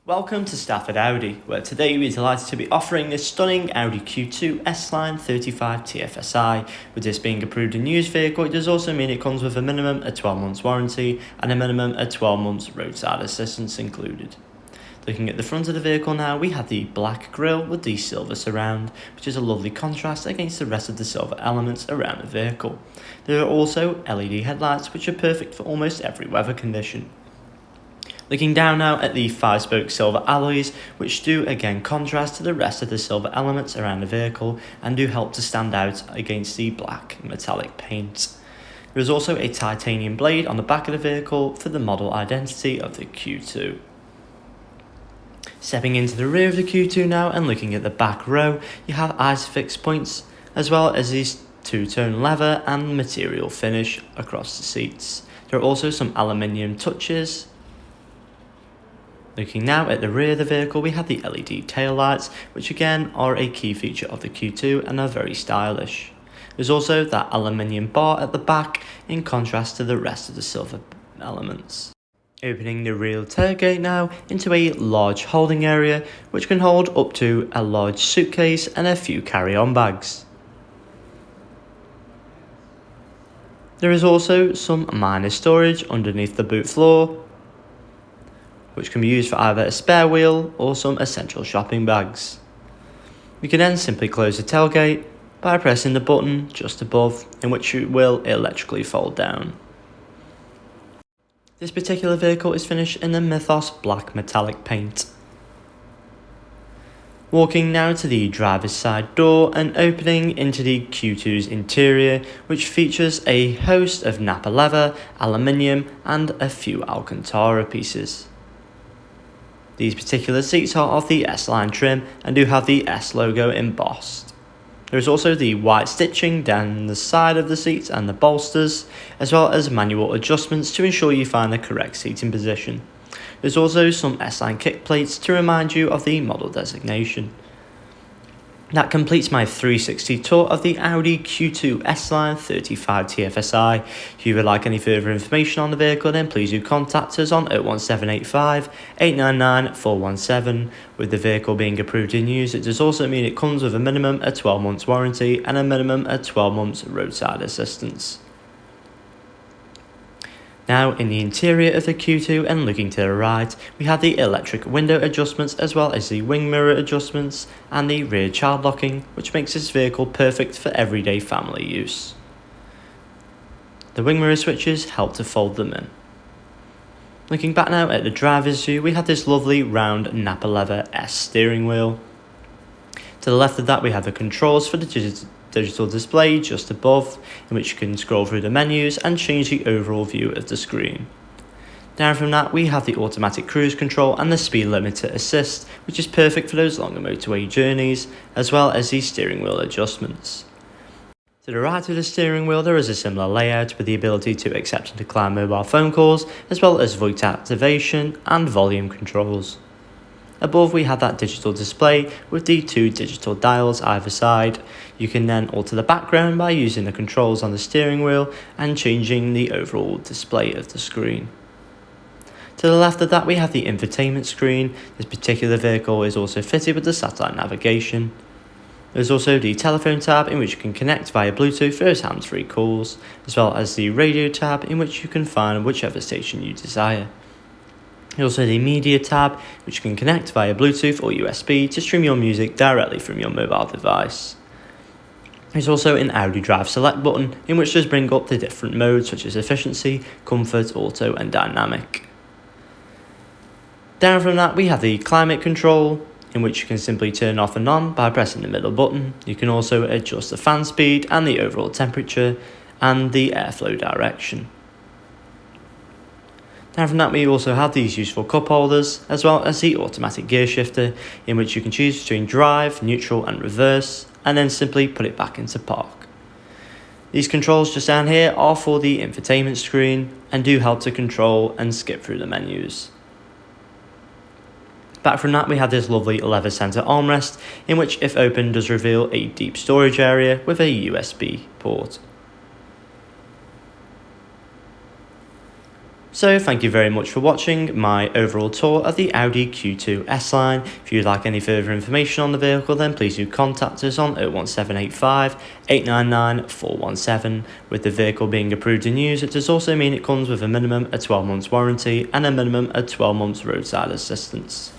Welcome to Stafford Audi, where today we're delighted to be offering this stunning Audi Q2 S line 35 TFSI. With this being approved a used vehicle, it does also mean it comes with a minimum of 12 months warranty and a minimum of 12 months roadside assistance included. Looking at the front of the vehicle now, we have the black grille with the silver surround, which is a lovely contrast against the rest of the silver elements around the vehicle. There are also LED headlights, which are perfect for almost every weather condition. Looking down now at the 5-spoke silver alloys, which do again contrast to the rest of the silver elements around the vehicle and do help to stand out against the black metallic paint. There is also a titanium blade on the back of the vehicle for the model identity of the Q2. Stepping into the rear of the Q2 now and looking at the back row, you have ISOFIX points as well as these two-tone leather and material finish across the seats. There are also some aluminium touches. Looking now at the rear of the vehicle, we have the LED taillights, which again are a key feature of the Q2 and are very stylish. There's also that aluminium bar at the back in contrast to the rest of the silver elements. Opening the rear tailgate now into a large holding area, which can hold up to a large suitcase and a few carry-on bags. There is also some minor storage underneath the boot floor, which can be used for either a spare wheel or some essential shopping bags. You can then simply close the tailgate by pressing the button just above, in which it will electrically fold down. This particular vehicle is finished in the Mythos Black metallic paint. Walking now to the driver's side door and opening into the Q2's interior, which features a host of Napa leather, aluminium and a few Alcantara pieces. These particular seats are of the S-line trim and do have the S logo embossed. There is also the white stitching down the side of the seats and the bolsters, as well as manual adjustments to ensure you find the correct seating position. There's also some S-line kick plates to remind you of the model designation. That completes my 360 tour of the Audi Q2 S line 35 TFSI. If you would like any further information on the vehicle, then please do contact us on 01785 899 417. With the vehicle being approved in use, it does also mean it comes with a minimum of 12 months warranty and a minimum of 12 months roadside assistance. Now in the interior of the Q2 and looking to the right, we have the electric window adjustments as well as the wing mirror adjustments and the rear child locking, which makes this vehicle perfect for everyday family use. The wing mirror switches help to fold them in. Looking back now at the driver's view, we have this lovely round Napa leather S steering wheel. To the left of that we have the controls for the digital display just above, in which you can scroll through the menus and change the overall view of the screen. Down from that we have the automatic cruise control and the speed limiter assist, which is perfect for those longer motorway journeys, as well as the steering wheel adjustments. To the right of the steering wheel there is a similar layout with the ability to accept and decline mobile phone calls, as well as voice activation and volume controls. Above we have that digital display with the two digital dials either side. You can then alter the background by using the controls on the steering wheel and changing the overall display of the screen. To the left of that we have the infotainment screen. This particular vehicle is also fitted with the satellite navigation. There's also the telephone tab in which you can connect via Bluetooth for those hands-free calls, as well as the radio tab in which you can find whichever station you desire. Also the media tab, which you can connect via Bluetooth or USB to stream your music directly from your mobile device. There's also an Audi Drive Select button, in which does bring up the different modes such as efficiency, comfort, auto and dynamic. Down from that we have the climate control, in which you can simply turn off and on by pressing the middle button. You can also adjust the fan speed and the overall temperature and the airflow direction. Down from that we also have these useful cup holders, as well as the automatic gear shifter, in which you can choose between drive, neutral and reverse, and then simply put it back into park. These controls just down here are for the infotainment screen and do help to control and skip through the menus. Back from that we have this lovely leather centre armrest, in which if opened does reveal a deep storage area with a USB port. So thank you very much for watching my overall tour of the Audi Q2 S line. If you'd like any further information on the vehicle, then please do contact us on 01785 899 417. With the vehicle being approved in use, it does also mean it comes with a minimum of 12 months warranty and a minimum of 12 months roadside assistance.